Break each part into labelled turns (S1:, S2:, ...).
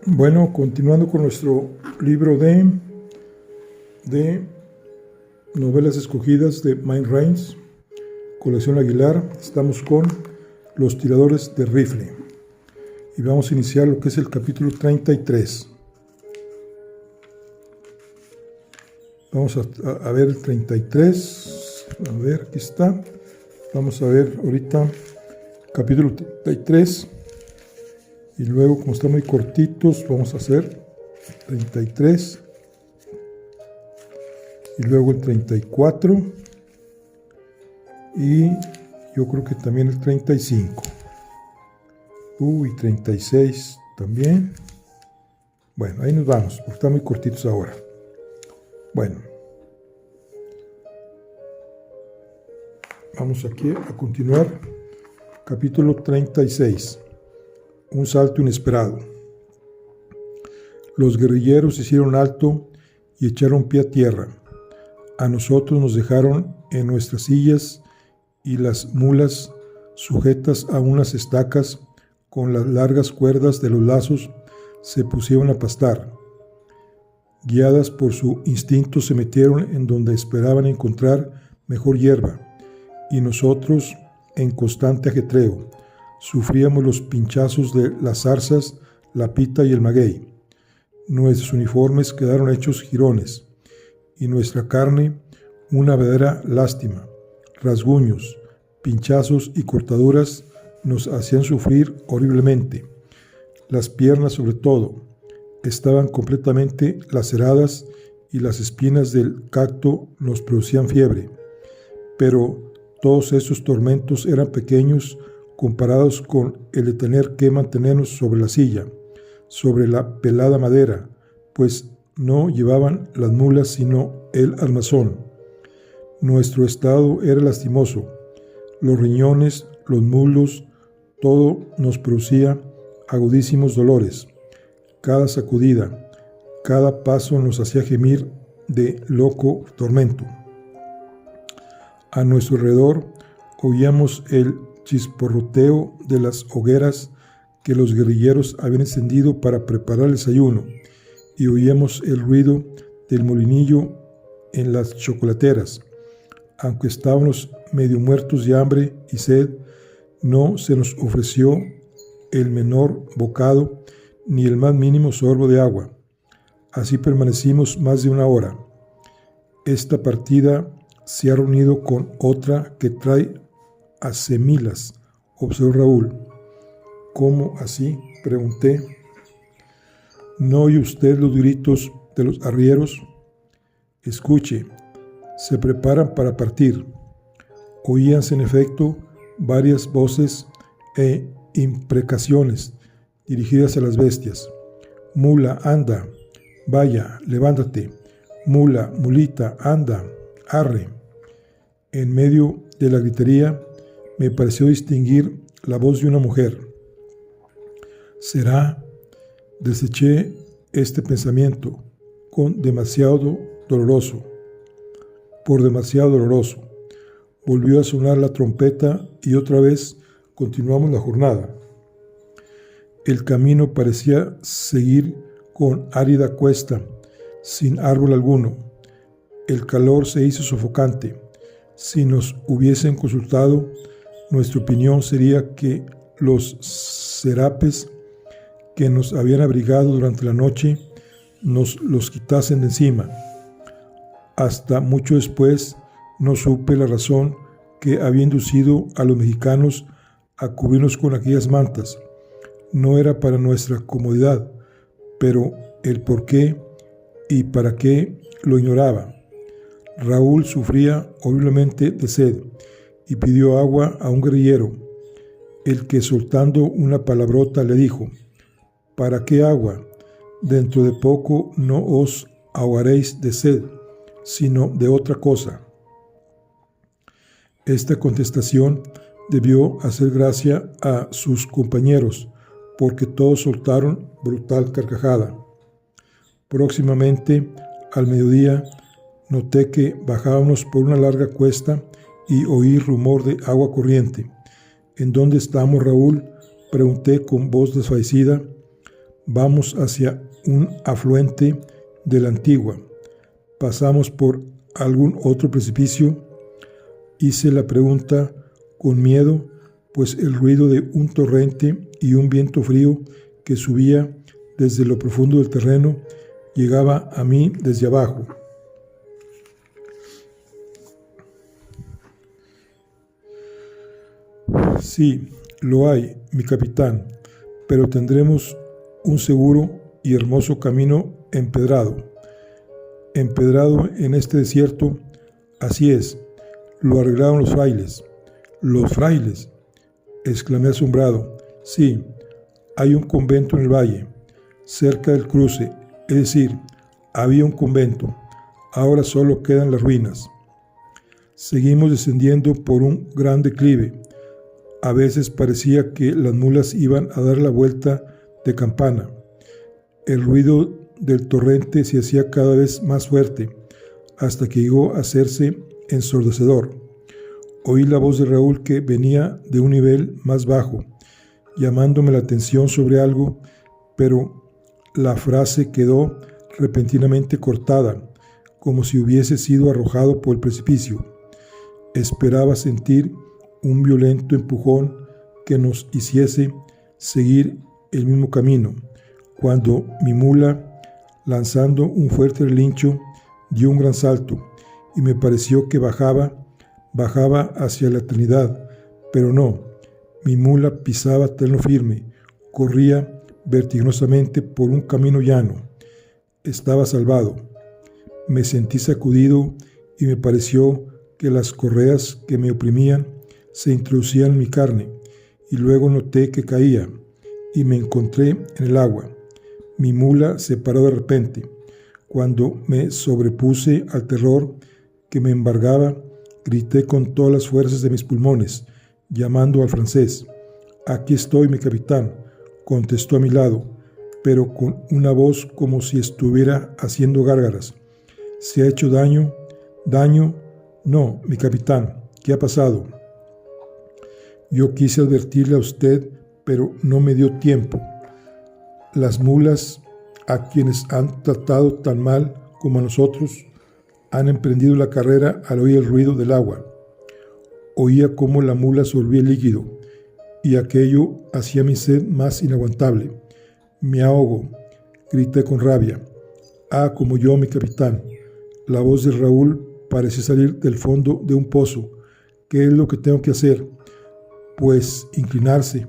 S1: Bueno, continuando con nuestro libro de novelas escogidas de Mind Reigns, colección Aguilar, estamos con Los tiradores de rifle y vamos a iniciar lo que es el capítulo 33. Vamos a ver el 33, a ver, aquí está. Vamos a ver ahorita capítulo 33 y luego, como están muy cortitos, vamos a hacer 33 y luego el 34 y yo creo que también el 35 y 36 también. Bueno, ahí nos vamos porque están muy cortitos ahora. Bueno, vamos aquí a continuar. Capítulo 36. Un salto inesperado. Los guerrilleros hicieron alto y echaron pie a tierra. A nosotros nos dejaron en nuestras sillas y las mulas sujetas a unas estacas con las largas cuerdas de los lazos se pusieron a pastar. Guiadas por su instinto se metieron en donde esperaban encontrar mejor hierba y nosotros, en constante ajetreo, sufríamos los pinchazos de las zarzas, la pita y el maguey. Nuestros uniformes quedaron hechos jirones y nuestra carne una verdadera lástima. Rasguños, pinchazos y cortaduras nos hacían sufrir horriblemente. Las piernas, sobre todo, estaban completamente laceradas y las espinas del cacto nos producían fiebre. Pero todos esos tormentos eran pequeños comparados con el de tener que mantenernos sobre la silla, sobre la pelada madera, pues no llevaban las mulas sino el armazón. Nuestro estado era lastimoso. Los riñones, los muslos, todo nos producía agudísimos dolores. Cada sacudida, cada paso nos hacía gemir de loco tormento. A nuestro alrededor oíamos el chisporroteo de las hogueras que los guerrilleros habían encendido para preparar el desayuno y oíamos el ruido del molinillo en las chocolateras. Aunque estábamos medio muertos de hambre y sed, no se nos ofreció el menor bocado ni el más mínimo sorbo de agua. Así permanecimos más de una hora. Esta partida se ha reunido con otra que trae acemilas, observó Raúl. ¿Cómo así?, pregunté. ¿No oye usted los gritos de los arrieros? Escuche, se preparan para partir. Oíanse en efecto varias voces e imprecaciones dirigidas a las bestias. Mula, anda. Vaya, levántate. Mula, mulita, anda. Arre. En medio de la gritería me pareció distinguir la voz de una mujer. ¿Será? Deseché este pensamiento por demasiado doloroso. Volvió a sonar la trompeta y otra vez continuamos la jornada. El camino parecía seguir con árida cuesta, sin árbol alguno. El calor se hizo sofocante. Si nos hubiesen consultado, nuestra opinión sería que los serapes que nos habían abrigado durante la noche nos los quitasen de encima. Hasta mucho después no supe la razón que había inducido a los mexicanos a cubrirnos con aquellas mantas. No era para nuestra comodidad, pero el por qué y para qué lo ignoraba. Raúl sufría horriblemente de sed y pidió agua a un guerrillero, el que soltando una palabrota le dijo: ¿para qué agua? Dentro de poco no os ahogaréis de sed, sino de otra cosa. Esta contestación debió hacer gracia a sus compañeros, porque todos soltaron brutal carcajada. Próximamente, al mediodía, noté que bajábamos por una larga cuesta y oí rumor de agua corriente. ¿En dónde estamos, Raúl?, pregunté con voz desfallecida. Vamos hacia un afluente de la Antigua. ¿Pasamos por algún otro precipicio? Hice la pregunta con miedo, pues el ruido de un torrente y un viento frío que subía desde lo profundo del terreno llegaba a mí desde abajo. Sí, lo hay, mi capitán, pero tendremos un seguro y hermoso camino empedrado. Empedrado en este desierto, así es, lo arreglaron los frailes. ¿Los frailes?, exclamé asombrado. Sí, hay un convento en el valle, cerca del cruce, es decir, había un convento, ahora solo quedan las ruinas. Seguimos descendiendo por un gran declive. A veces parecía que las mulas iban a dar la vuelta de campana. El ruido del torrente se hacía cada vez más fuerte, hasta que llegó a hacerse ensordecedor. Oí la voz de Raúl que venía de un nivel más bajo, llamándome la atención sobre algo, pero la frase quedó repentinamente cortada, como si hubiese sido arrojado por el precipicio. Esperaba sentir un violento empujón que nos hiciese seguir el mismo camino, cuando mi mula, lanzando un fuerte relincho, dio un gran salto, y me pareció que bajaba hacia la eternidad, pero no, mi mula pisaba terreno firme, corría vertiginosamente por un camino llano. Estaba salvado. Me sentí sacudido y me pareció que las correas que me oprimían se introducían en mi carne, y luego noté que caía, y me encontré en el agua. Mi mula se paró de repente. Cuando me sobrepuse al terror que me embargaba, grité con todas las fuerzas de mis pulmones, llamando al francés. «Aquí estoy, mi capitán», contestó a mi lado, pero con una voz como si estuviera haciendo gárgaras. «¿Se ha hecho daño?» «¿Daño? No, mi capitán. ¿Qué ha pasado?» Yo quise advertirle a usted, pero no me dio tiempo. Las mulas, a quienes han tratado tan mal como a nosotros, han emprendido la carrera al oír el ruido del agua. Oía cómo la mula sorbía el líquido, y aquello hacía mi sed más inaguantable. «Me ahogo», grité con rabia. «Ah, como yo, mi capitán». La voz de Raúl parecía salir del fondo de un pozo. «¿Qué es lo que tengo que hacer?» «Pues inclinarse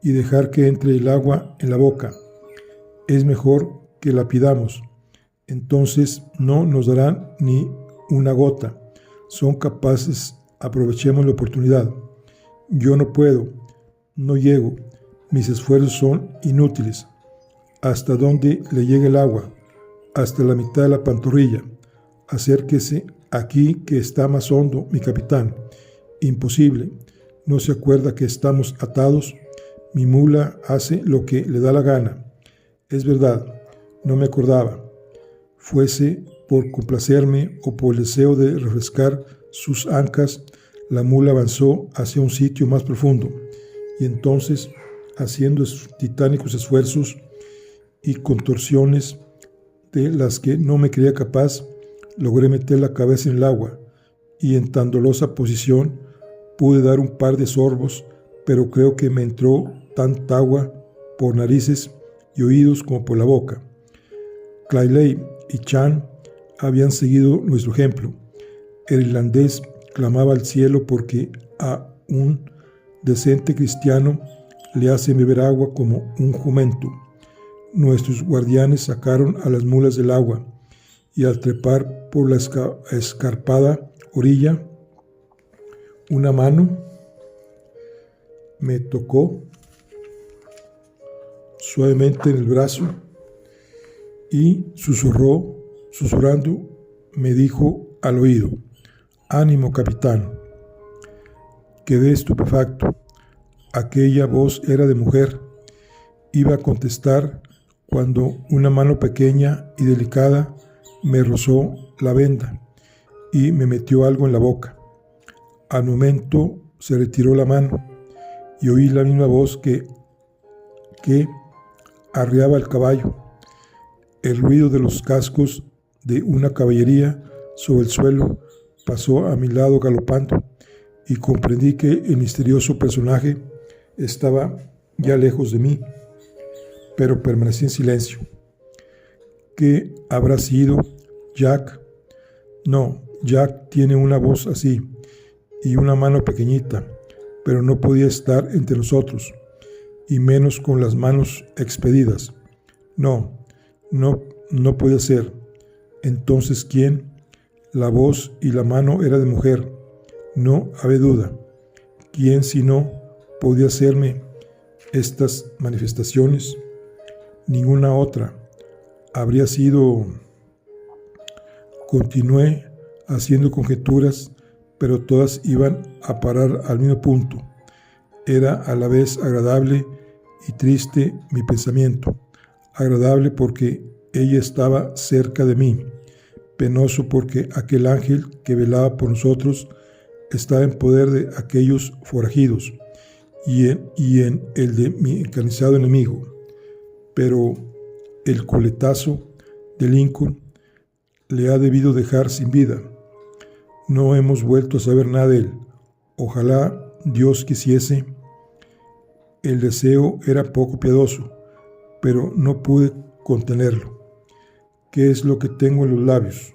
S1: y dejar que entre el agua en la boca. Es mejor que la pidamos. Entonces no nos darán ni una gota. Son capaces, aprovechemos la oportunidad». «Yo no puedo, no llego, mis esfuerzos son inútiles». «¿Hasta dónde le llega el agua?» «Hasta la mitad de la pantorrilla». «Acérquese aquí que está más hondo, mi capitán». «Imposible. ¿No se acuerda que estamos atados? Mi mula hace lo que le da la gana». «Es verdad, no me acordaba». Fuese por complacerme o por el deseo de refrescar sus ancas, la mula avanzó hacia un sitio más profundo, y entonces, haciendo titánicos esfuerzos y contorsiones de las que no me creía capaz, logré meter la cabeza en el agua, y en tan dolosa posición pude dar un par de sorbos, pero creo que me entró tanta agua por narices y oídos como por la boca. Clayley y Chan habían seguido nuestro ejemplo. El irlandés clamaba al cielo porque a un decente cristiano le hacen beber agua como un jumento. Nuestros guardianes sacaron a las mulas del agua, y al trepar por la escarpada orilla, una mano me tocó suavemente en el brazo y susurrando, me dijo al oído: «Ánimo, capitán». Quedé estupefacto. Aquella voz era de mujer. Iba a contestar cuando una mano pequeña y delicada me rozó la venda y me metió algo en la boca. Al momento se retiró la mano y oí la misma voz que arriaba el caballo. El ruido de los cascos de una caballería sobre el suelo pasó a mi lado galopando y comprendí que el misterioso personaje estaba ya lejos de mí, pero permanecí en silencio. ¿Qué habrá sido, Jack? No, Jack tiene una voz así y una mano pequeñita, pero no podía estar entre nosotros, y menos con las manos expedidas. No podía ser. Entonces, ¿quién? La voz y la mano era de mujer, no había duda. ¿Quién si no podía hacerme estas manifestaciones? Ninguna otra. Habría sido... Continué haciendo conjeturas, pero todas iban a parar al mismo punto. Era a la vez agradable y triste mi pensamiento. Agradable porque ella estaba cerca de mí. Penoso porque aquel ángel que velaba por nosotros estaba en poder de aquellos forajidos y en el de mi encarnizado enemigo. Pero el coletazo de Lincoln le ha debido dejar sin vida. No hemos vuelto a saber nada de él. Ojalá Dios quisiese. El deseo era poco piadoso, pero no pude contenerlo. ¿Qué es lo que tengo en los labios?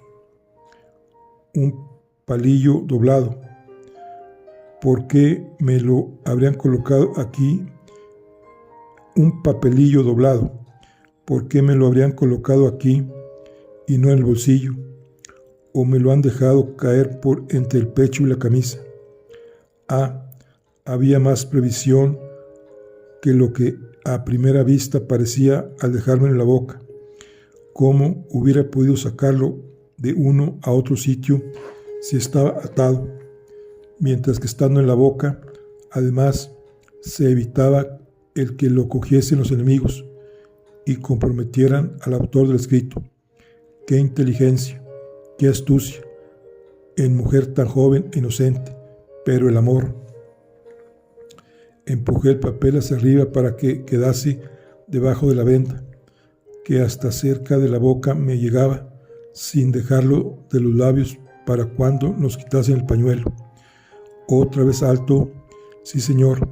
S1: Un palillo doblado. ¿Por qué me lo habrían colocado aquí? Un papelillo doblado. ¿Por qué me lo habrían colocado aquí y no en el bolsillo? ¿O me lo han dejado caer por entre el pecho y la camisa? Había más previsión que lo que a primera vista parecía al dejarme en la boca. ¿Cómo hubiera podido sacarlo de uno a otro sitio si estaba atado? Mientras que estando en la boca, además, se evitaba el que lo cogiesen los enemigos y comprometieran al autor del escrito. ¡Qué inteligencia! ¡Qué astucia! En mujer tan joven e inocente, pero el amor. Empujé el papel hacia arriba para que quedase debajo de la venda, que hasta cerca de la boca me llegaba, sin dejarlo de los labios para cuando nos quitasen el pañuelo. Otra vez alto. Sí, señor.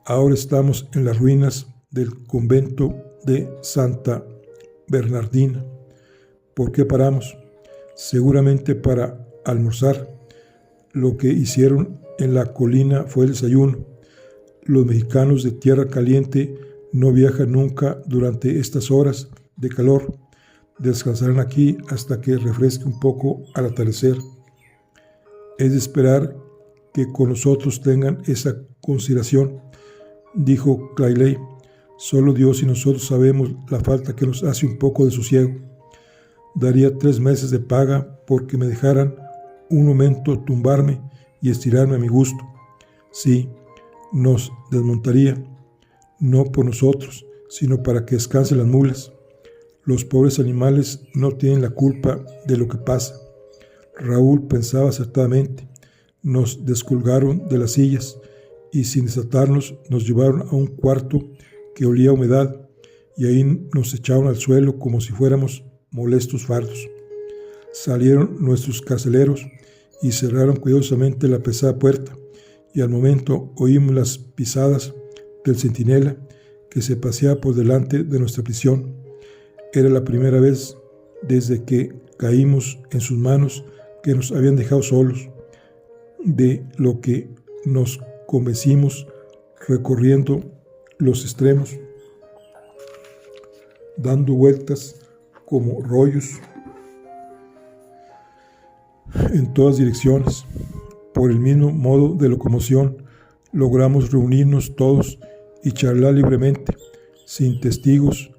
S1: Ahora estamos en las ruinas del convento de Santa Bernardina. ¿Por qué paramos? Seguramente para almorzar. Lo que hicieron en la colina fue el desayuno. Los mexicanos de tierra caliente no viajan nunca durante estas horas de calor. Descansarán aquí hasta que refresque un poco al atardecer. Es de esperar que con nosotros tengan esa consideración, dijo Clayley. Solo Dios y nosotros sabemos la falta que nos hace un poco de sosiego. Daría 3 meses de paga porque me dejaran un momento tumbarme y estirarme a mi gusto. Sí, nos desmontaría, no por nosotros, sino para que descansen las mulas. Los pobres animales no tienen la culpa de lo que pasa. Raúl pensaba acertadamente. Nos descolgaron de las sillas y sin desatarnos nos llevaron a un cuarto que olía a humedad y ahí nos echaron al suelo como si fuéramos molestos fardos. Salieron nuestros carceleros y cerraron cuidadosamente la pesada puerta, y al momento oímos las pisadas del centinela que se paseaba por delante de nuestra prisión. Era la primera vez desde que caímos en sus manos que nos habían dejado solos, de lo que nos convencimos recorriendo los extremos, dando vueltas como rollos en todas direcciones. Por el mismo modo de locomoción, logramos reunirnos todos y charlar libremente, sin testigos,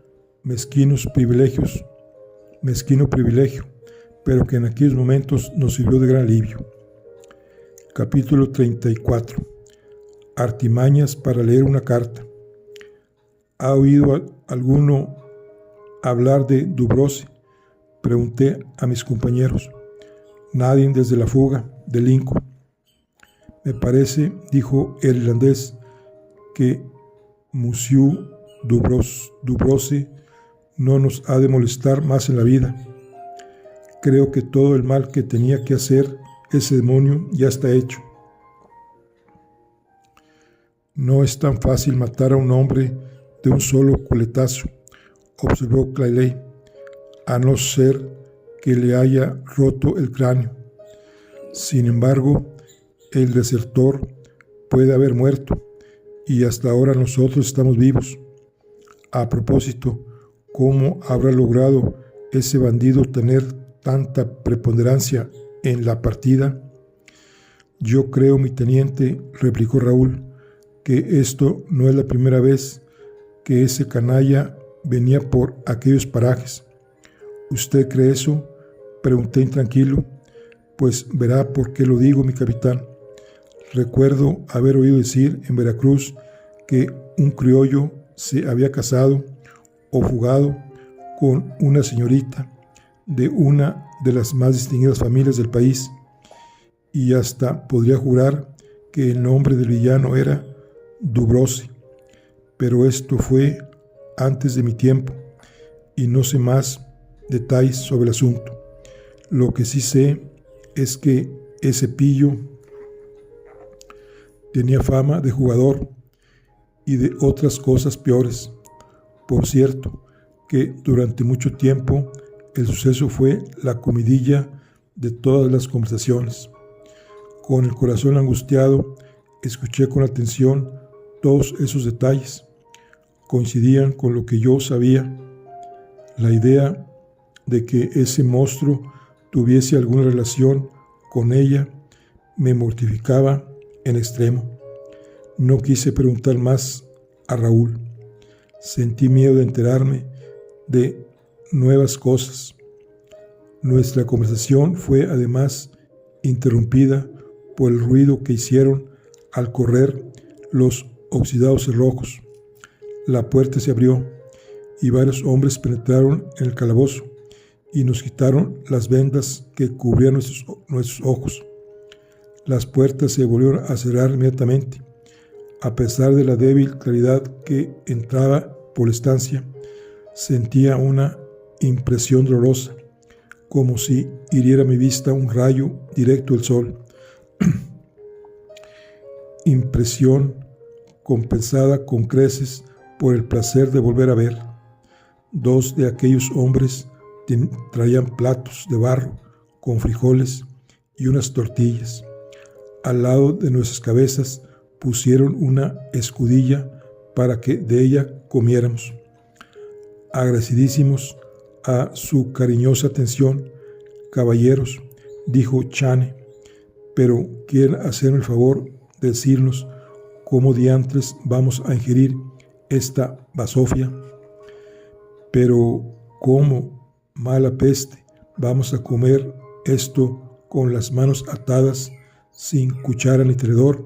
S1: mezquino privilegio, pero que en aquellos momentos nos sirvió de gran alivio. Capítulo 34. Artimañas para leer una carta. ¿Ha oído alguno hablar de Dubrose? Pregunté a mis compañeros. Nadie desde la fuga de Lincoln. Me parece, dijo el irlandés, que Monsieur Dubrossi no nos ha de molestar más en la vida. Creo que todo el mal que tenía que hacer ese demonio ya está hecho. No es tan fácil matar a un hombre de un solo culetazo, observó Clayley, a no ser que le haya roto el cráneo. Sin embargo, el desertor puede haber muerto y hasta ahora nosotros estamos vivos. A propósito, ¿cómo habrá logrado ese bandido tener tanta preponderancia en la partida? Yo creo, mi teniente, replicó Raúl, que esto no es la primera vez que ese canalla venía por aquellos parajes. ¿Usted cree eso?, pregunté intranquilo. Pues verá por qué lo digo, mi capitán. Recuerdo haber oído decir en Veracruz que un criollo se había casado o fugado con una señorita de una de las más distinguidas familias del país, y hasta podría jurar que el nombre del villano era Dubrossi, pero esto fue antes de mi tiempo y no sé más detalles sobre el asunto. Lo que sí sé es que ese pillo tenía fama de jugador y de otras cosas peores. Por cierto, que durante mucho tiempo el suceso fue la comidilla de todas las conversaciones. Con el corazón angustiado, escuché con atención todos esos detalles. Coincidían con lo que yo sabía. La idea de que ese monstruo tuviese alguna relación con ella me mortificaba en extremo. No quise preguntar más a Raúl. Sentí miedo de enterarme de nuevas cosas. Nuestra conversación fue además interrumpida por el ruido que hicieron al correr los oxidados cerrojos. La puerta se abrió y varios hombres penetraron en el calabozo y nos quitaron las vendas que cubrían nuestros ojos. Las puertas se volvieron a cerrar inmediatamente. A pesar de la débil claridad que entraba por la estancia, sentía una impresión dolorosa, como si hiriera mi vista un rayo directo del sol. Impresión compensada con creces por el placer de volver a ver. Dos de aquellos hombres traían platos de barro con frijoles y unas tortillas. Al lado de nuestras cabezas pusieron una escudilla para que de ella comiéramos. Agradecidísimos a su cariñosa atención, caballeros, dijo Chane, pero quieren hacerme el favor de decirnos cómo diantres vamos a ingerir esta basofia. Pero cómo, mala peste, vamos a comer esto con las manos atadas, sin cuchara ni tenedor,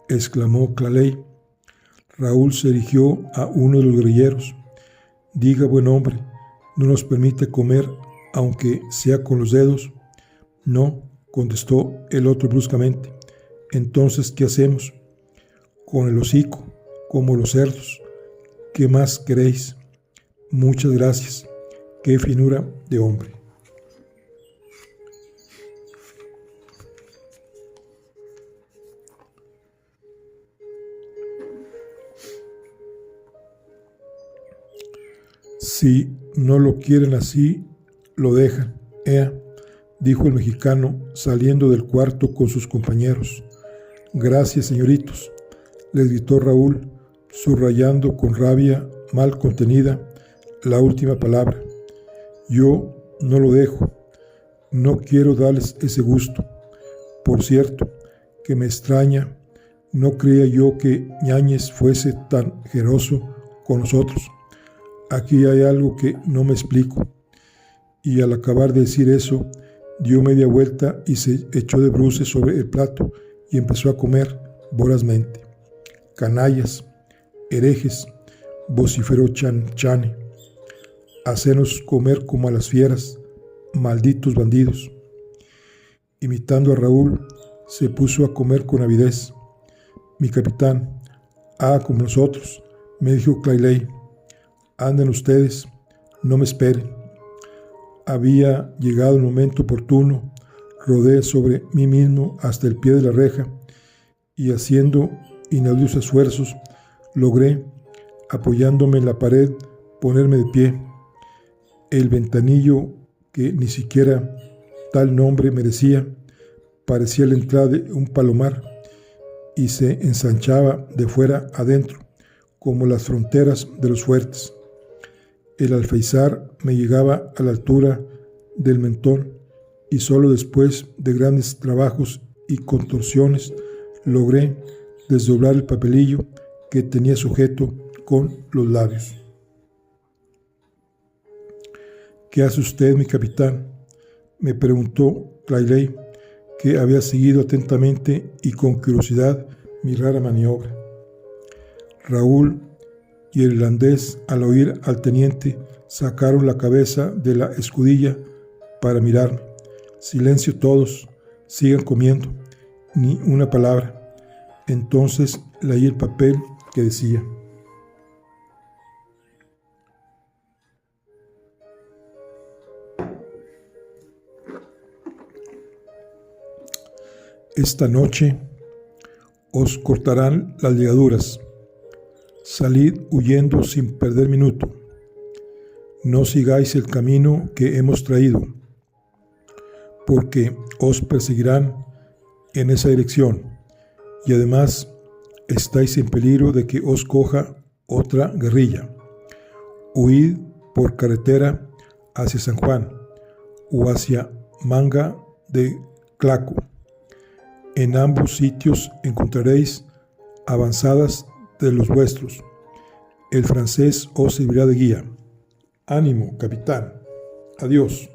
S1: exclamó Clayley. Raúl se dirigió a uno de los guerrilleros. Diga, buen hombre, ¿no nos permite comer aunque sea con los dedos? No, contestó el otro bruscamente. Entonces, ¿qué hacemos? Con el hocico, como los cerdos. ¿Qué más queréis? Muchas gracias. Qué finura de hombre. Si no lo quieren así, lo dejan, dijo el mexicano saliendo del cuarto con sus compañeros. Gracias, señoritos, les gritó Raúl, subrayando con rabia mal contenida la última palabra. Yo no lo dejo, no quiero darles ese gusto. Por cierto, que me extraña, no creía yo que Ñáñez fuese tan generoso con nosotros. Aquí hay algo que no me explico. Y al acabar de decir eso, dio media vuelta y se echó de bruces sobre el plato y empezó a comer vorazmente. Canallas, herejes, vociferó Chane. Hacernos comer como a las fieras, malditos bandidos. Imitando a Raúl, se puso a comer con avidez. Mi capitán, haga como nosotros, Me dijo Clayley: anden ustedes, no me esperen. Había llegado el momento oportuno, rodé sobre mí mismo hasta el pie de la reja y, haciendo inauditos esfuerzos, logré, apoyándome en la pared, ponerme de pie. El ventanillo, que ni siquiera tal nombre merecía, parecía la entrada de un palomar y se ensanchaba de fuera adentro, como las fronteras de los fuertes. El alféizar me llegaba a la altura del mentón y solo después de grandes trabajos y contorsiones logré desdoblar el papelillo que tenía sujeto con los labios. ¿Qué hace usted, mi capitán?, me preguntó Clayley, que había seguido atentamente y con curiosidad mi rara maniobra. Raúl y el irlandés, al oír al teniente, sacaron la cabeza de la escudilla para mirarme. Silencio todos, sigan comiendo, ni una palabra. Entonces leí el papel que decía: esta noche os cortarán las ligaduras. Salid huyendo sin perder minuto. No sigáis el camino que hemos traído, porque os perseguirán en esa dirección, y además estáis en peligro de que os coja otra guerrilla. Huid por carretera hacia San Juan o hacia Manga de Claco. En ambos sitios encontraréis avanzadas de los vuestros. El francés os servirá de guía. Ánimo, capitán. Adiós.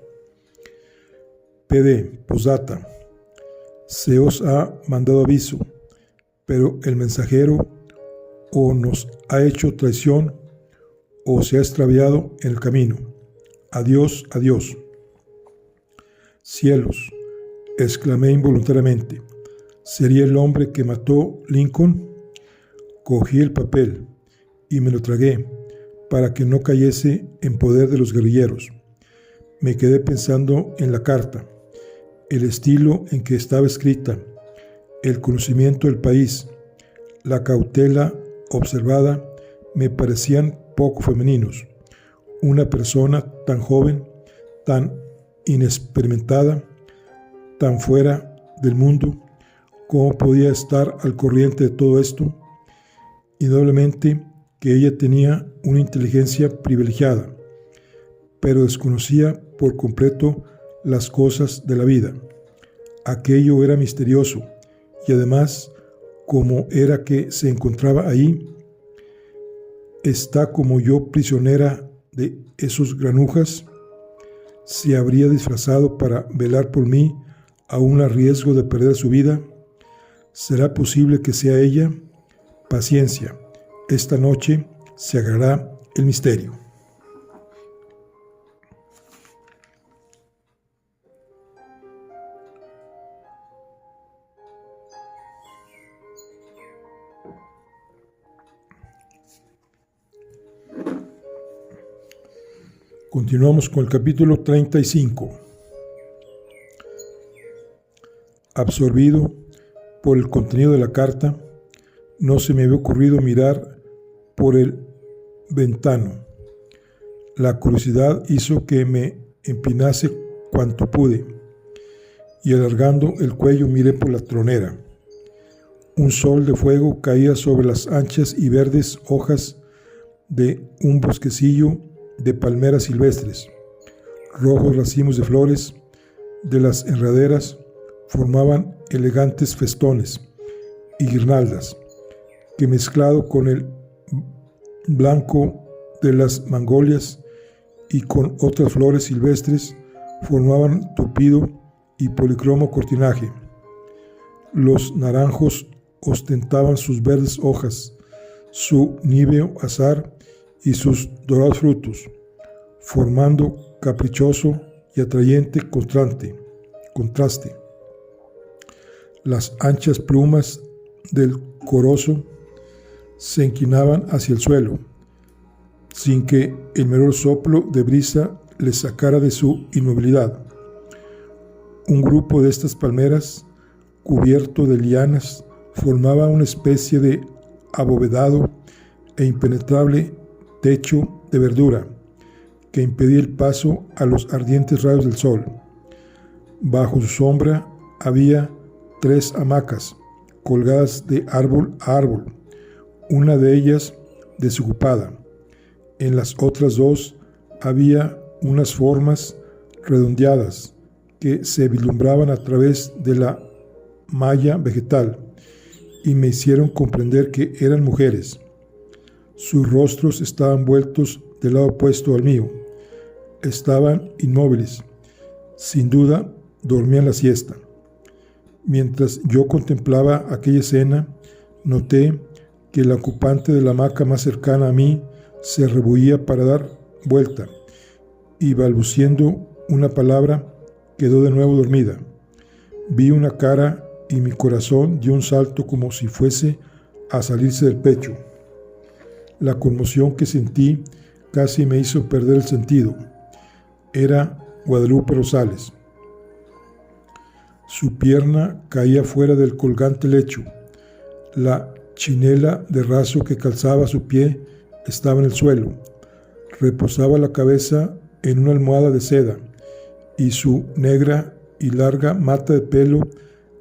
S1: PD, postdata. Se os ha mandado aviso, pero el mensajero o nos ha hecho traición o se ha extraviado en el camino. Adiós, adiós. Cielos, exclamé involuntariamente. ¿Sería el hombre que mató Lincoln? Cogí el papel y me lo tragué para que no cayese en poder de los guerrilleros. Me quedé pensando en la carta, el estilo en que estaba escrita, el conocimiento del país, la cautela observada me parecían poco femeninos. Una persona tan joven, tan inexperimentada, tan fuera del mundo, ¿cómo podía estar al corriente de todo esto? Indudablemente que ella tenía una inteligencia privilegiada, pero desconocía por completo las cosas de la vida. Aquello era misterioso, y además, ¿cómo era que se encontraba ahí? ¿Está como yo prisionera de esos granujas? ¿Se habría disfrazado para velar por mí, aún a riesgo de perder su vida? ¿Será posible que sea ella? Paciencia, esta noche se aclarará el misterio. Continuamos con el capítulo 35. Absorbido por el contenido de la carta, no se me había ocurrido mirar por el ventano. La curiosidad hizo que me empinase cuanto pude, y alargando el cuello miré por la tronera. Un sol de fuego caía sobre las anchas y verdes hojas de un bosquecillo de palmeras silvestres. Rojos racimos de flores de las enredaderas formaban elegantes festones y guirnaldas que, mezclado con el blanco de las magolias y con otras flores silvestres, formaban tupido y policromo cortinaje. Los naranjos ostentaban sus verdes hojas, su níveo azar y sus dorados frutos, formando caprichoso y atrayente contraste. Las anchas plumas del corozo se inclinaban hacia el suelo, sin que el menor soplo de brisa les sacara de su inmovilidad. Un grupo de estas palmeras, cubierto de lianas, formaba una especie de abovedado e impenetrable techo de verdura que impedía el paso a los ardientes rayos del sol. Bajo su sombra había 3 hamacas colgadas de árbol a árbol, una de ellas desocupada. En las otras 2 había unas formas redondeadas que se vislumbraban a través de la malla vegetal y me hicieron comprender que eran mujeres. Sus rostros estaban vueltos del lado opuesto al mío. Estaban inmóviles. Sin duda, dormían la siesta. Mientras yo contemplaba aquella escena, noté que el ocupante de la hamaca más cercana a mí se rebullía para dar vuelta y, balbuciendo una palabra, quedó de nuevo dormida. Vi una cara y mi corazón dio un salto como si fuese a salirse del pecho. La conmoción que sentí casi me hizo perder el sentido. Era Guadalupe Rosales. Su pierna caía fuera del colgante lecho. La chinela de raso que calzaba su pie estaba en el suelo. Reposaba la cabeza en una almohada de seda y su negra y larga mata de pelo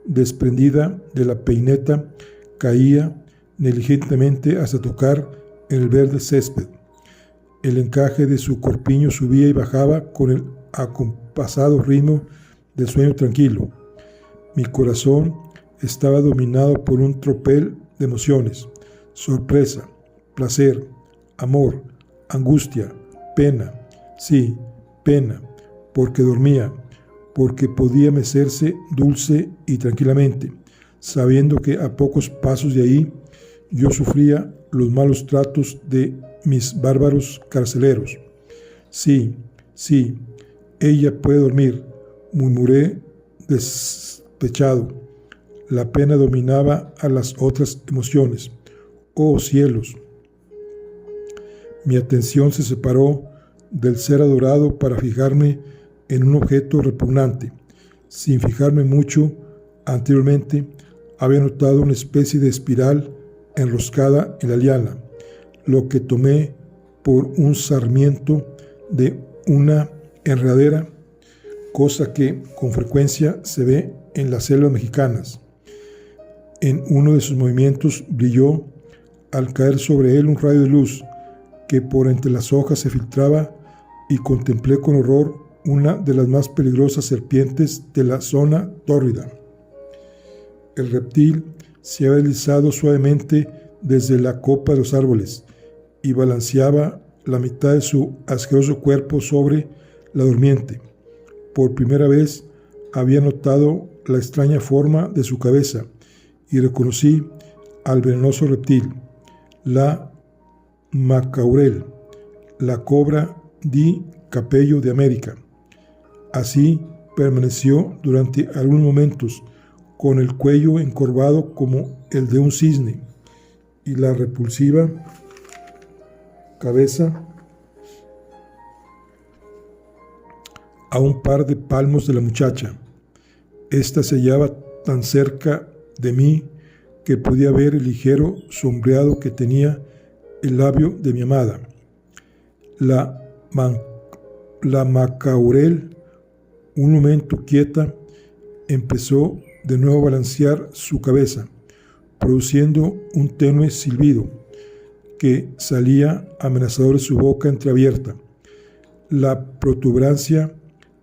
S1: desprendida de la peineta caía negligentemente hasta tocar en el verde césped. El encaje de su corpiño subía y bajaba con el acompasado ritmo del sueño tranquilo. Mi corazón estaba dominado por un tropel de emociones: sorpresa, placer, amor, angustia, pena. Sí, pena, porque dormía, porque podía mecerse dulce y tranquilamente, sabiendo que a pocos pasos de ahí yo sufría los malos tratos de mis bárbaros carceleros. Sí, sí, ella puede dormir, murmuré despechado. La pena dominaba a las otras emociones. ¡Oh cielos! Mi atención se separó del ser adorado para fijarme en un objeto repugnante. Sin fijarme mucho, anteriormente había notado una especie de espiral enroscada en la liana, lo que tomé por un sarmiento de una enredadera, cosa que con frecuencia se ve en las selvas mexicanas. En uno de sus movimientos brilló al caer sobre él un rayo de luz que por entre las hojas se filtraba, y contemplé con horror una de las más peligrosas serpientes de la zona tórrida. El reptil se había deslizado suavemente desde la copa de los árboles y balanceaba la mitad de su asqueroso cuerpo sobre la durmiente. Por primera vez había notado la extraña forma de su cabeza y reconocí al venenoso reptil, la macaurel, la cobra di Capello de América. Así permaneció durante algunos momentos, con el cuello encorvado como el de un cisne y la repulsiva cabeza a un par de palmos de la muchacha. Esta se hallaba tan cerca de mí que podía ver el ligero sombreado que tenía el labio de mi amada. La macaurel, un momento quieta, empezó de nuevo a balancear su cabeza, produciendo un tenue silbido que salía amenazador de su boca entreabierta. La protuberancia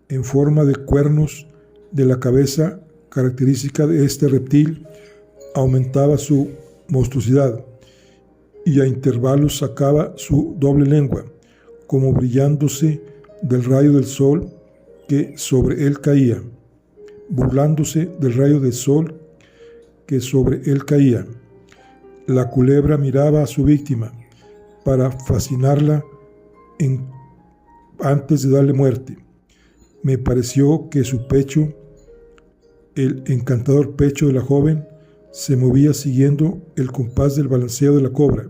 S1: en forma de cuernos de la cabeza, característica de este reptil, aumentaba su monstruosidad, y a intervalos sacaba su doble lengua, como brillándose del rayo del sol que sobre él caía, burlándose del rayo del sol que sobre él caía. La culebra miraba a su víctima para fascinarla antes de darle muerte. Me pareció que su pecho, el encantador pecho de la joven, se movía siguiendo el compás del balanceo de la cobra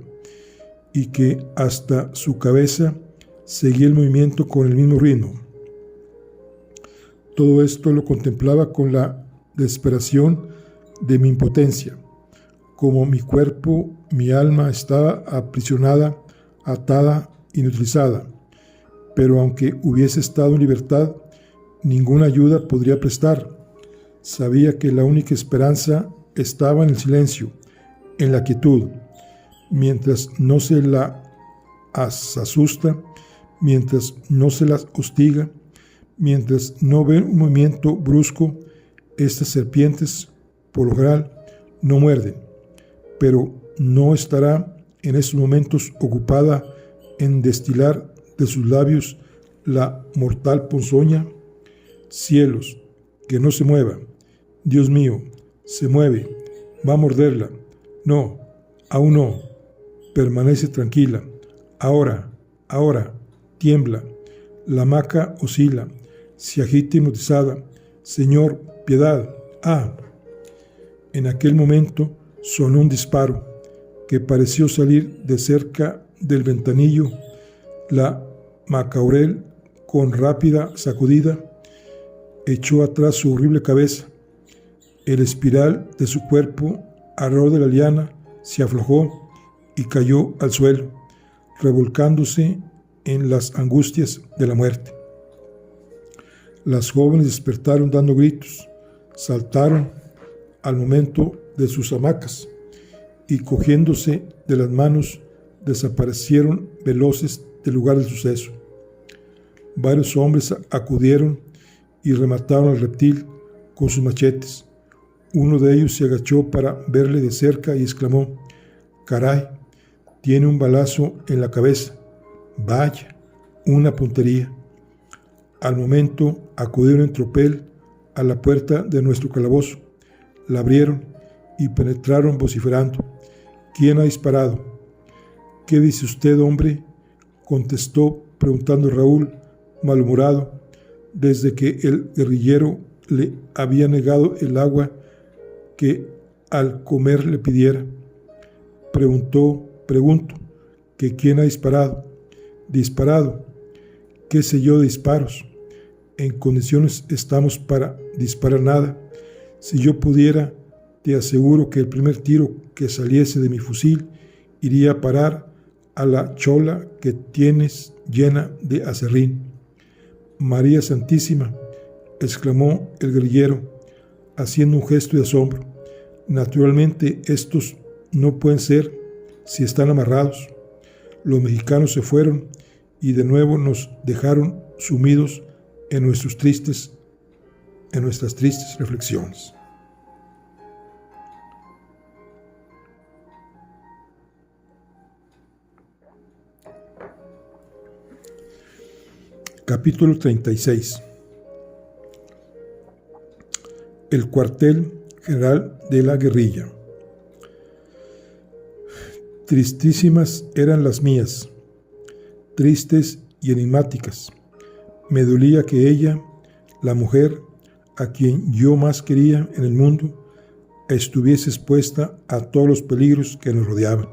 S1: y que hasta su cabeza seguía el movimiento con el mismo ritmo. Todo esto lo contemplaba con la desesperación de mi impotencia. Como mi cuerpo, mi alma estaba aprisionada, atada, inutilizada. Pero aunque hubiese estado en libertad, ninguna ayuda podría prestar. Sabía que la única esperanza estaba en el silencio, en la quietud. Mientras no se la asusta, mientras no se las hostiga, mientras no ven un movimiento brusco, estas serpientes, por lo general, no muerden. Pero no estará en estos momentos ocupada en destilar de sus labios la mortal ponzoña. Cielos, que no se mueva. Dios mío, se mueve, va a morderla. No, aún no. Permanece tranquila. Ahora, tiembla. La hamaca oscila, se agita hipnotizada. Señor, piedad. En aquel momento sonó un disparo que pareció salir de cerca del ventanillo. La Macaurel, con rápida sacudida, echó atrás su horrible cabeza. El espiral de su cuerpo, alrededor de la liana, se aflojó y cayó al suelo, revolcándose en las angustias de la muerte. Las jóvenes despertaron dando gritos, saltaron al momento de sus hamacas y, cogiéndose de las manos, desaparecieron veloces del lugar del suceso. Varios hombres acudieron y remataron al reptil con sus machetes. Uno de ellos se agachó para verle de cerca y exclamó: «Caray, tiene un balazo en la cabeza. Vaya, una puntería». Al momento acudieron en tropel a la puerta de nuestro calabozo, la abrieron y penetraron vociferando: «¿Quién ha disparado?». «¿Qué dice usted, hombre?», contestó preguntando Raúl, malhumorado, desde que el guerrillero le había negado el agua que al comer le pidiera. Pregunto, ¿que quién ha disparado? ¿Disparado? ¿Qué sé yo de disparos? En condiciones estamos para disparar nada. Si yo pudiera, te aseguro que el primer tiro que saliese de mi fusil iría a parar a la chola que tienes llena de aserrín». «María Santísima», exclamó el guerrillero, haciendo un gesto de asombro. «Naturalmente estos no pueden ser si están amarrados». Los mexicanos se fueron y de nuevo nos dejaron sumidos en nuestras tristes reflexiones. Capítulo 36. El cuartel general de la guerrilla. Tristísimas eran las mías, tristes y enigmáticas. Me dolía que ella, la mujer a quien yo más quería en el mundo, estuviese expuesta a todos los peligros que nos rodeaban.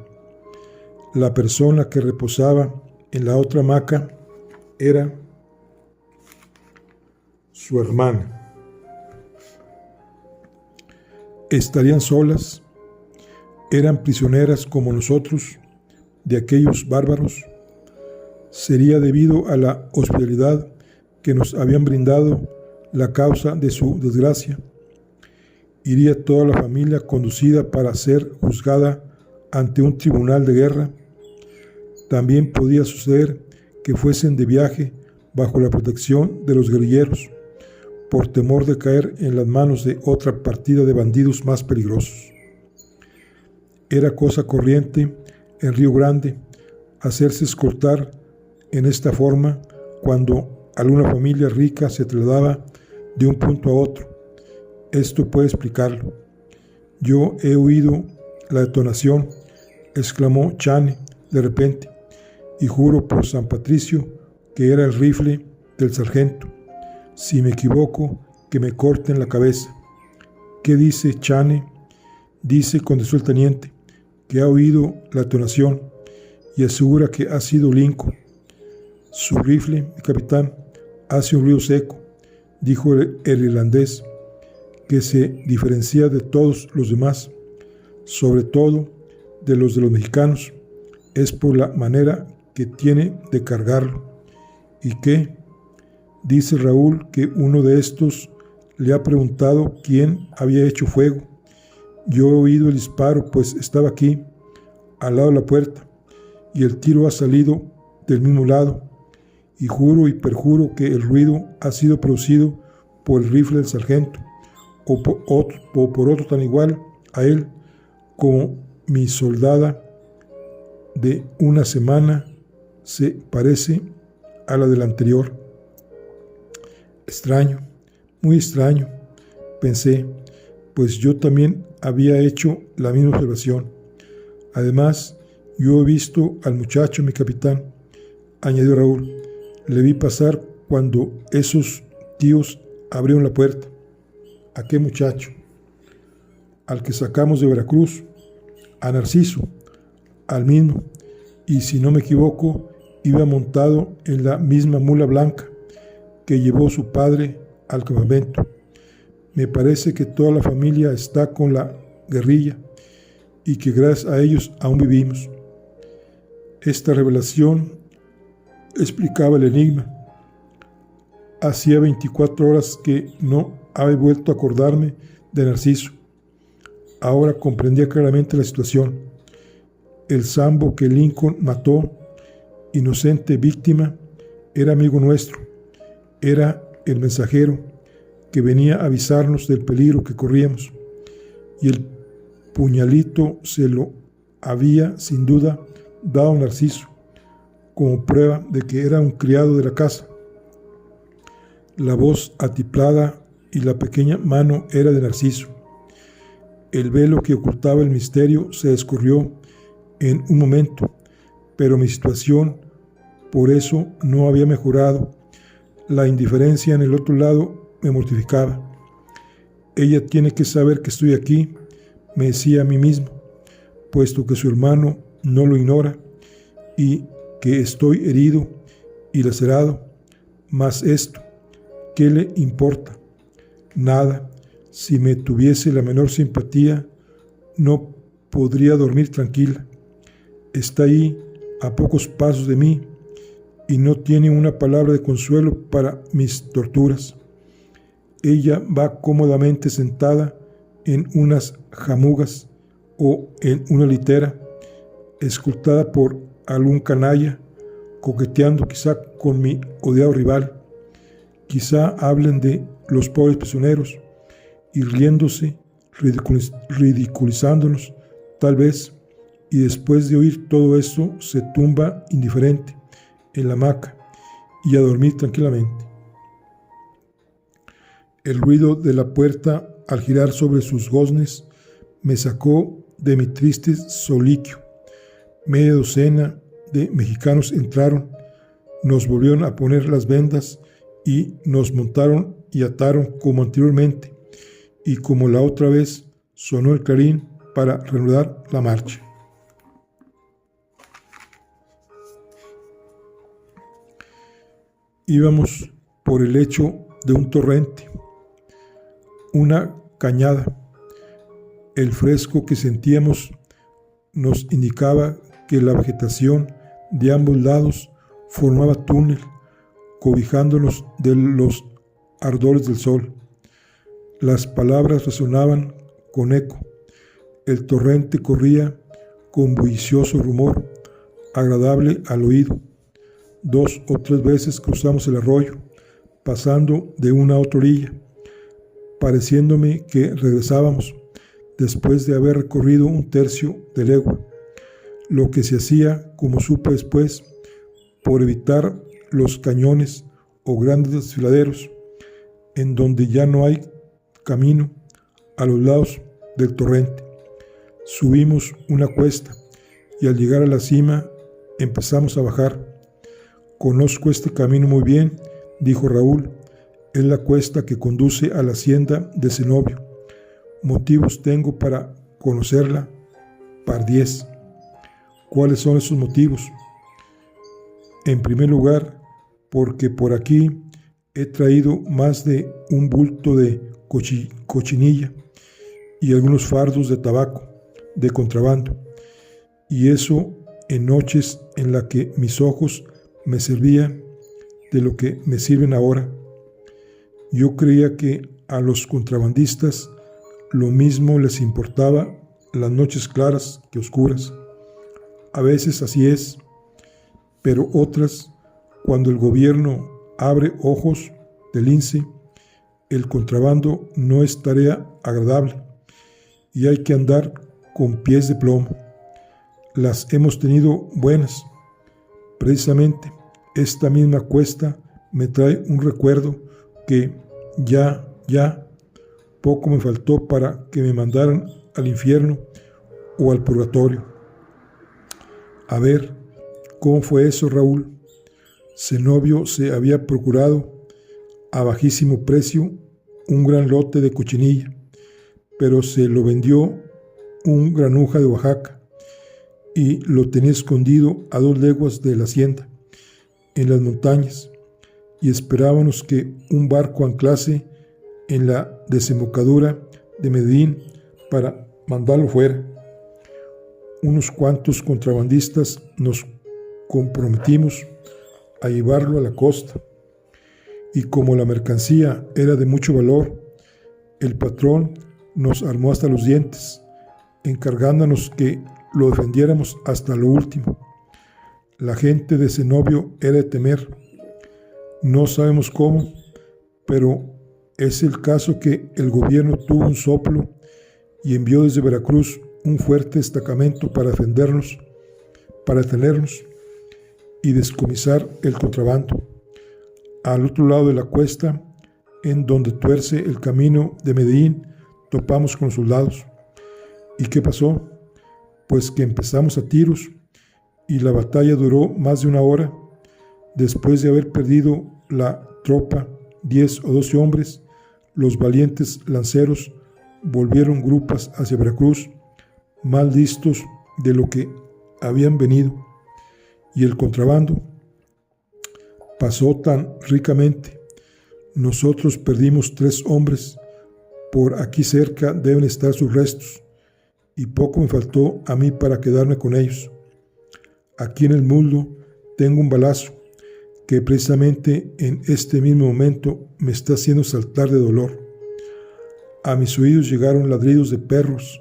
S1: La persona que reposaba en la otra hamaca era su hermana. ¿Estarían solas? ¿Eran prisioneras como nosotros de aquellos bárbaros? ¿Sería debido a la hospitalidad que nos habían brindado la causa de su desgracia? ¿Iría toda la familia conducida para ser juzgada ante un tribunal de guerra? También podía suceder que fuesen de viaje bajo la protección de los guerrilleros, por temor de caer en las manos de otra partida de bandidos más peligrosos. Era cosa corriente en Río Grande hacerse escoltar en esta forma cuando alguna familia rica se trasladaba de un punto a otro. Esto puede explicarlo. «Yo he oído la detonación», exclamó Chane de repente, «y juro por San Patricio que era el rifle del sargento. Si me equivoco, que me corten la cabeza». «¿Qué dice Chane?». Dice, contestó el teniente, que ha oído la detonación y asegura que ha sido Lincoln. Su rifle, mi capitán, hace un ruido seco, dijo el irlandés, que se diferencia de todos los demás, sobre todo de los mexicanos. Es por la manera que tiene de cargarlo. ¿Y qué? Dice Raúl que uno de estos le ha preguntado quién había hecho fuego. Yo he oído el disparo, pues estaba aquí, al lado de la puerta, y el tiro ha salido del mismo lado, y juro y perjuro que el ruido ha sido producido por el rifle del sargento, o por otro tan igual a él como mi soldada de una semana se parece a la del anterior. Extraño, muy extraño, pensé, pues yo también había hecho la misma observación. Además, yo he visto al muchacho, mi capitán, añadió Raúl. Le vi pasar cuando esos tíos abrieron la puerta. ¿A qué muchacho? Al que sacamos de Veracruz, a Narciso, al mismo, y si no me equivoco, iba montado en la misma mula blanca que llevó su padre al campamento. Me parece que toda la familia está con la guerrilla y que gracias a ellos aún vivimos. Esta revelación explicaba el enigma. Hacía 24 horas que no había vuelto a acordarme de Narciso. Ahora comprendía claramente la situación. El sambo que Lincoln mató, inocente víctima, era amigo nuestro. Era el mensajero que venía a avisarnos del peligro que corríamos. Y el puñalito se lo había, sin duda, dado a Narciso, como prueba de que era un criado de la casa. La voz atiplada y la pequeña mano era de Narciso. El velo que ocultaba el misterio se descorrió en un momento, pero mi situación por eso no había mejorado. La indiferencia en el otro lado me mortificaba. Ella tiene que saber que estoy aquí, me decía a mí mismo, puesto que su hermano no lo ignora, y que estoy herido y lacerado. Mas esto, ¿qué le importa? Nada. Si me tuviese la menor simpatía, no podría dormir tranquila. Está ahí, a pocos pasos de mí, y no tiene una palabra de consuelo para mis torturas. Ella va cómodamente sentada en unas jamugas o en una litera, escoltada por algún canalla, coqueteando quizá con mi odiado rival. Quizá hablen de los pobres prisioneros y riéndose, ridiculizándonos, tal vez, y después de oír todo eso se tumba indiferente en la hamaca y a dormir tranquilamente. El ruido de la puerta al girar sobre sus goznes me sacó de mi triste soliquio. Media docena de mexicanos entraron, nos volvieron a poner las vendas y nos montaron y ataron como anteriormente, y como la otra vez sonó el clarín para reanudar la marcha. Íbamos por el lecho de un torrente, una cañada. El fresco que sentíamos nos indicaba que la vegetación de ambos lados formaba túnel, cobijándonos de los ardores del sol. Las palabras resonaban con eco. El torrente corría con bullicioso rumor, agradable al oído. 2 o 3 veces cruzamos el arroyo, pasando de una a otra orilla, pareciéndome que regresábamos después de haber recorrido un tercio de legua, lo que se hacía, como supe después, por evitar los cañones o grandes desfiladeros, en donde ya no hay camino a los lados del torrente. Subimos una cuesta y al llegar a la cima empezamos a bajar. Conozco este camino muy bien, dijo Raúl. Es la cuesta que conduce a la hacienda de Zenobio. Motivos tengo para conocerla par 10. ¿Cuáles son esos motivos? En primer lugar, porque por aquí he traído más de un bulto de cochinilla y algunos fardos de tabaco de contrabando, y eso en noches en las que mis ojos me servían de lo que me sirven ahora. Yo creía que a los contrabandistas lo mismo les importaba las noches claras que oscuras. A veces así es, pero otras, cuando el gobierno abre ojos del lince, el contrabando no es tarea agradable y hay que andar con pies de plomo. Las hemos tenido buenas. Precisamente esta misma cuesta me trae un recuerdo que ya, poco me faltó para que me mandaran al infierno o al purgatorio. A ver, ¿cómo fue eso, Raúl? Zenobio se había procurado a bajísimo precio un gran lote de cochinilla, pero se lo vendió un granuja de Oaxaca y lo tenía escondido a 2 leguas de la hacienda, en las montañas, y esperábamos que un barco anclase en la desembocadura de Medellín para mandarlo fuera. Unos cuantos contrabandistas nos comprometimos a llevarlo a la costa, y como la mercancía era de mucho valor, el patrón nos armó hasta los dientes, encargándonos que lo defendiéramos hasta lo último. La gente de Zenobio era de temer. No sabemos cómo, pero es el caso que el gobierno tuvo un soplo y envió desde Veracruz un fuerte destacamento para defendernos, para detenernos y descomisar el contrabando. Al otro lado de la cuesta, en donde tuerce el camino de Medellín, topamos con los soldados. ¿Y qué pasó? Pues que empezamos a tiros y la batalla duró más de 1 hora. Después de haber perdido la tropa 10 o 12 hombres, los valientes lanceros volvieron grupas hacia Veracruz, más listos de lo que habían venido, y el contrabando pasó tan ricamente. Nosotros perdimos 3 hombres, por aquí cerca deben estar sus restos, y poco me faltó a mí para quedarme con ellos. Aquí en el muslo tengo un balazo que precisamente en este mismo momento me está haciendo saltar de dolor. A mis oídos llegaron ladridos de perros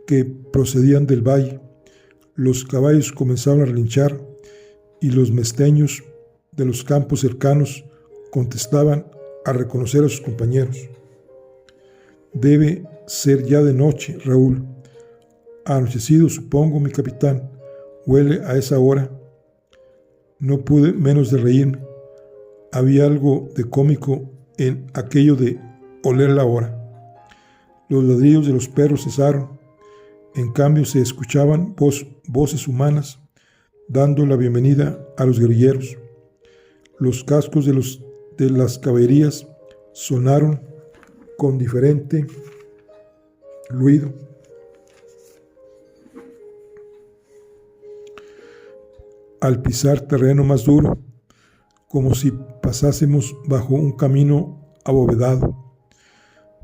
S1: que procedían del valle. Los caballos comenzaron a relinchar y los mesteños de los campos cercanos contestaban a reconocer a sus compañeros. Debe ser ya de noche, Raúl. Anochecido, supongo, mi capitán. Huele a esa hora. No pude menos de reírme. Había algo de cómico en aquello de oler la hora. Los ladridos de los perros cesaron. En cambio se escuchaban voces humanas dando la bienvenida a los guerrilleros. Los cascos de las caballerías sonaron con diferente ruido. Al pisar terreno más duro, como si pasásemos bajo un camino abovedado.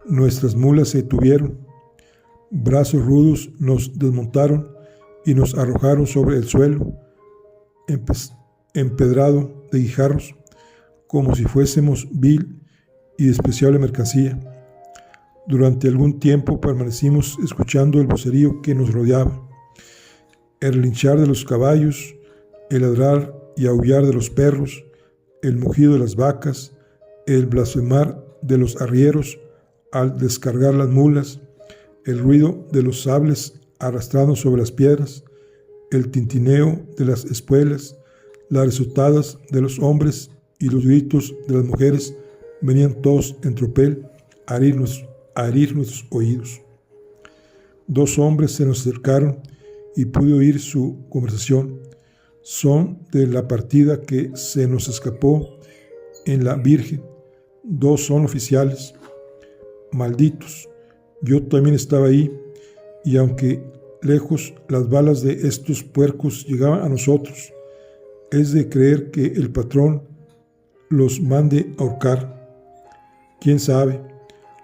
S1: Nuestras mulas se detuvieron, brazos rudos nos desmontaron y nos arrojaron sobre el suelo, empedrado de guijarros, como si fuésemos vil y despreciable mercancía. Durante algún tiempo permanecimos escuchando el vocerío que nos rodeaba, el relinchar de los caballos, el ladrar y aullar de los perros, el mugido de las vacas, el blasfemar de los arrieros al descargar las mulas, el ruido de los sables arrastrando sobre las piedras, el tintineo de las espuelas, las risotadas de los hombres y los gritos de las mujeres venían todos en tropel a herir nuestros oídos. 2 hombres se nos acercaron y pude oír su conversación. Son de la partida que se nos escapó en la Virgen. 2 son oficiales. Malditos, yo también estaba ahí y aunque lejos las balas de estos puercos llegaban a nosotros, es de creer que el patrón los mande ahorcar. ¿Quién sabe?,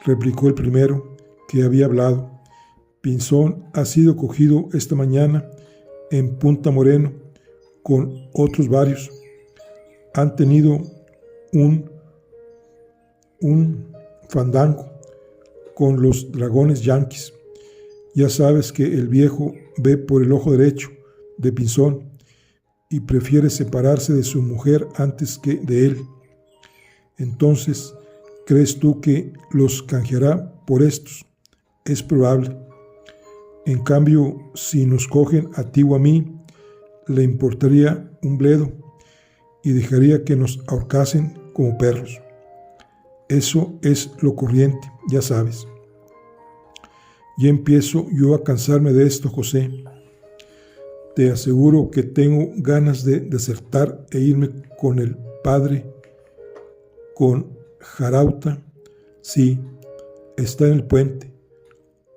S1: replicó el primero que había hablado. Pinzón ha sido cogido esta mañana en Punta Moreno con otros varios. Han tenido un fandango con los dragones yanquis. Ya sabes que el viejo ve por el ojo derecho de Pinzón y prefiere separarse de su mujer antes que de él. Entonces, ¿crees tú que los canjeará por estos? Es probable. En cambio, si nos cogen a ti o a mí, le importaría un bledo y dejaría que nos ahorcasen como perros. Eso es lo corriente, ya sabes. Ya empiezo yo a cansarme de esto, José. Te aseguro que tengo ganas de desertar e irme con el padre, con Jarauta. Sí, está en el puente,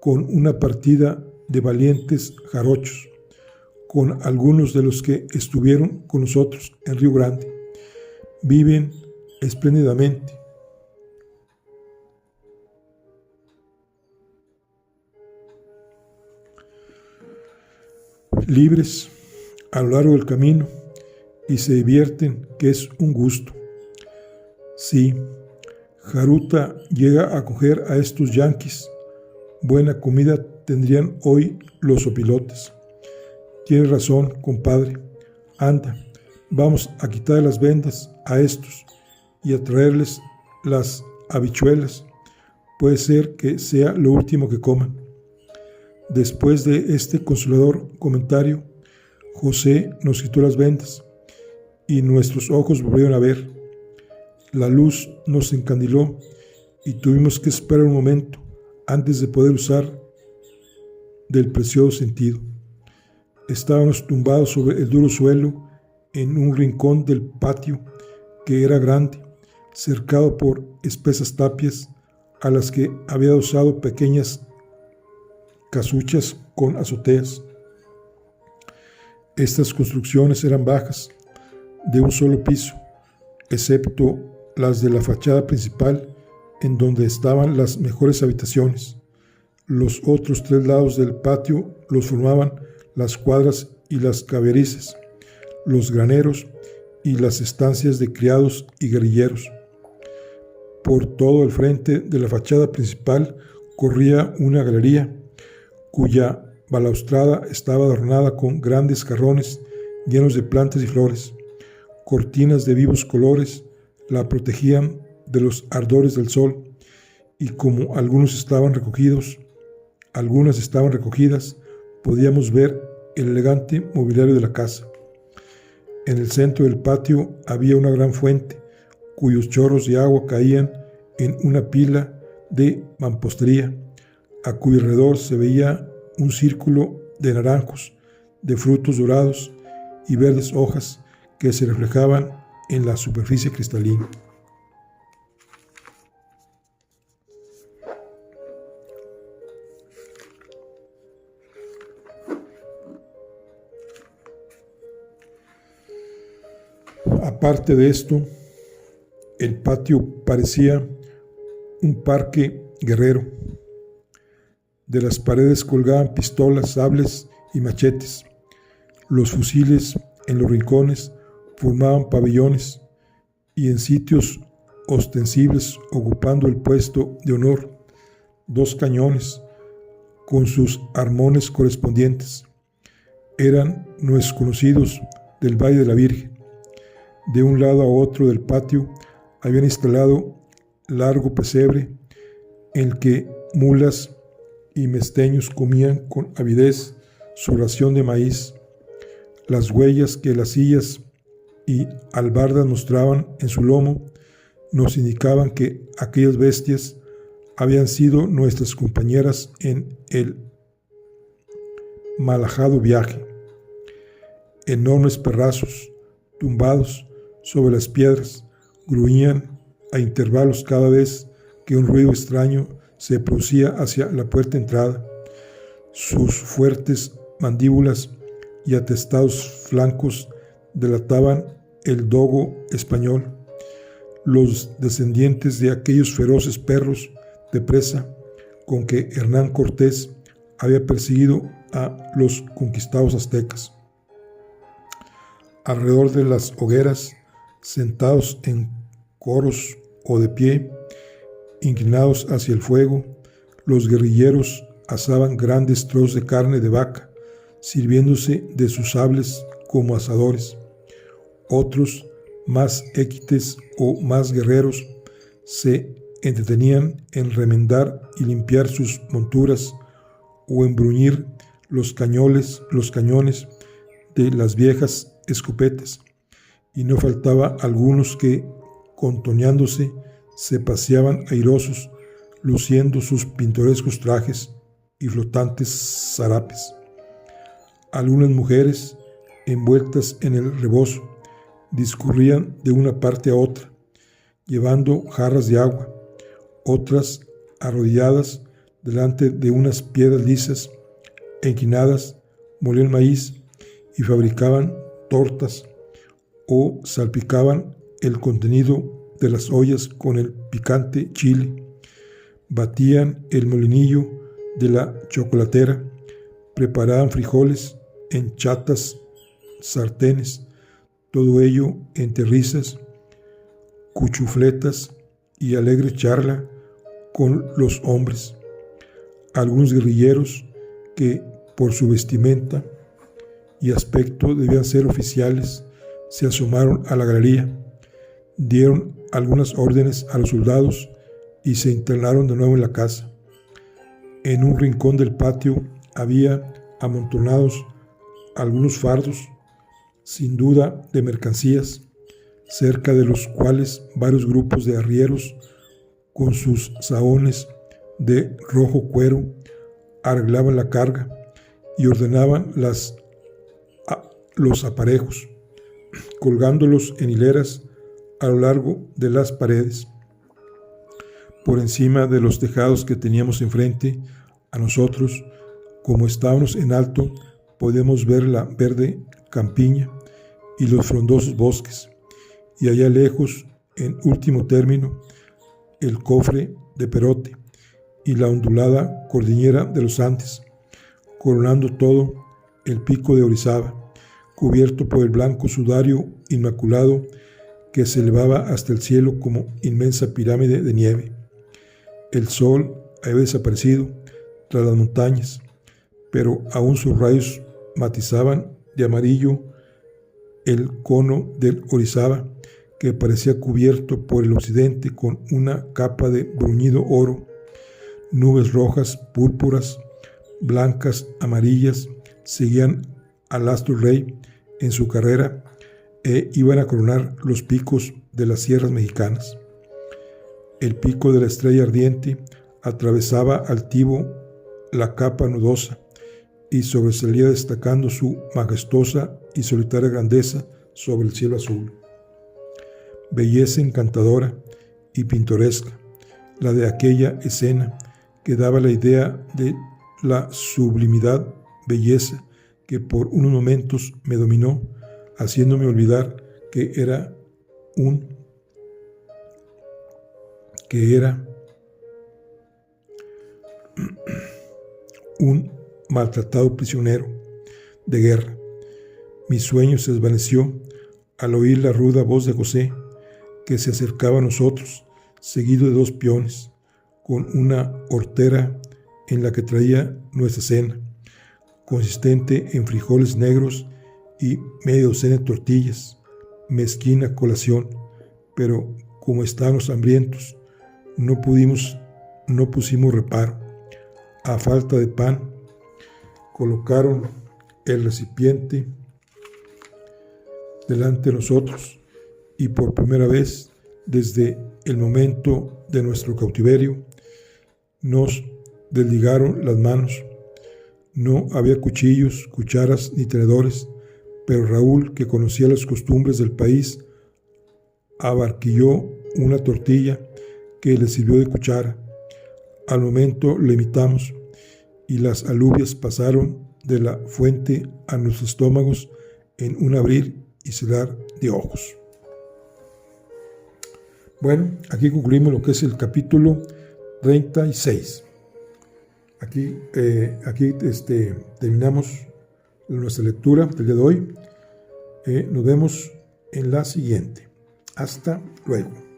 S1: con una partida de valientes jarochos, con algunos de los que estuvieron con nosotros en Río Grande. Viven espléndidamente. Libres a lo largo del camino y se divierten, que es un gusto. Sí, Jaruta llega a coger a estos yanquis. Buena comida tendrían hoy los opilotes. Tienes razón, compadre. Anda, vamos a quitar las vendas a estos y a traerles las habichuelas. Puede ser que sea lo último que coman. Después de este consolador comentario, José nos quitó las vendas y nuestros ojos volvieron a ver. La luz nos encandiló y tuvimos que esperar un momento antes de poder usar del precioso sentido. Estábamos tumbados sobre el duro suelo en un rincón del patio que era grande, cercado por espesas tapias a las que había adosado pequeñas casuchas con azoteas. Estas construcciones eran bajas, de un solo piso, excepto las de la fachada principal, en donde estaban las mejores habitaciones. Los otros 3 lados del patio los formaban las cuadras y las caberices, los graneros y las estancias de criados y guerrilleros. Por todo el frente de la fachada principal corría una galería, cuya balaustrada estaba adornada con grandes jarrones llenos de plantas y flores. Cortinas de vivos colores la protegían de los ardores del sol, y como algunas estaban recogidas, podíamos ver el elegante mobiliario de la casa. En el centro del patio había una gran fuente, cuyos chorros de agua caían en una pila de mampostería, a cuyo alrededor se veía un círculo de naranjos, de frutos dorados y verdes hojas que se reflejaban en la superficie cristalina. Aparte de esto, el patio parecía un parque guerrero. De las paredes colgaban pistolas, sables y machetes. Los fusiles en los rincones formaban pabellones y en sitios ostensibles, ocupando el puesto de honor, 2 cañones con sus armones correspondientes. Eran nuestros conocidos del Valle de la Virgen. De un lado a otro del patio habían instalado largo pesebre en el que mulas y mesteños comían con avidez su ración de maíz. Las huellas que las sillas y albardas mostraban en su lomo nos indicaban que aquellas bestias habían sido nuestras compañeras en el malhajado viaje. Enormes perrazos, tumbados sobre las piedras, gruñían a intervalos cada vez que un ruido extraño se producía hacia la puerta de entrada. Sus fuertes mandíbulas y atestados flancos delataban el dogo español, los descendientes de aquellos feroces perros de presa con que Hernán Cortés había perseguido a los conquistados aztecas. Alrededor de las hogueras, sentados en coros o de pie, inclinados hacia el fuego, los guerrilleros asaban grandes trozos de carne de vaca, sirviéndose de sus sables como asadores. Otros, más équites o más guerreros, se entretenían en remendar y limpiar sus monturas o en bruñir los cañones de las viejas escopetas, y no faltaba algunos que, contoneándose, se paseaban airosos, luciendo sus pintorescos trajes y flotantes zarapes. Algunas mujeres, envueltas en el rebozo, discurrían de una parte a otra, llevando jarras de agua. Otras, arrodilladas delante de unas piedras lisas e inclinadas, molían maíz y fabricaban tortas o salpicaban el contenido de las ollas con el picante chile. Batían el molinillo de la chocolatera, preparaban frijoles en chatas sartenes, todo ello entre risas, cuchufletas y alegre charla con los hombres. Algunos guerrilleros que por su vestimenta y aspecto debían ser oficiales se asomaron a la galería, dieron algunas órdenes a los soldados y se internaron de nuevo en la casa. En un rincón del patio había amontonados algunos fardos, sin duda de mercancías, cerca de los cuales varios grupos de arrieros con sus saones de rojo cuero arreglaban la carga y ordenaban los aparejos, colgándolos en hileras a lo largo de las paredes. Por encima de los tejados que teníamos enfrente a nosotros, como estábamos en alto, podemos ver la verde campiña y los frondosos bosques, y allá lejos, en último término, el cofre de Perote y la ondulada cordillera de los Andes, coronando todo el pico de Orizaba, cubierto por el blanco sudario inmaculado que se elevaba hasta el cielo como inmensa pirámide de nieve. El sol había desaparecido tras las montañas, pero aún sus rayos matizaban de amarillo el cono del Orizaba, que parecía cubierto por el occidente con una capa de bruñido oro. Nubes rojas, púrpuras, blancas, amarillas, seguían al astro rey en su carrera e iban a coronar los picos de las sierras mexicanas. El pico de la estrella ardiente atravesaba altivo la capa nudosa y sobresalía destacando su majestuosa y solitaria grandeza sobre el cielo azul. Belleza encantadora y pintoresca, la de aquella escena que daba la idea de la sublimidad belleza que por unos momentos me dominó, haciéndome olvidar que era un maltratado prisionero de guerra. Mi sueño se desvaneció al oír la ruda voz de José, que se acercaba a nosotros, seguido de dos peones, con una hortera en la que traía nuestra cena, consistente en frijoles negros y media docena de tortillas, mezquina colación, pero como estábamos hambrientos, no pusimos reparo. A falta de pan, colocaron el recipiente delante de nosotros y por primera vez desde el momento de nuestro cautiverio nos desligaron las manos. No había cuchillos, cucharas ni tenedores, pero Raúl, que conocía las costumbres del país, abarquilló una tortilla que le sirvió de cuchara. Al momento lo imitamos y las alubias pasaron de la fuente a nuestros estómagos en un abrir y cerrar de ojos. Bueno, aquí concluimos lo que es el capítulo 36. Aquí terminamos nuestra lectura del día de hoy. Nos vemos en la siguiente. Hasta luego.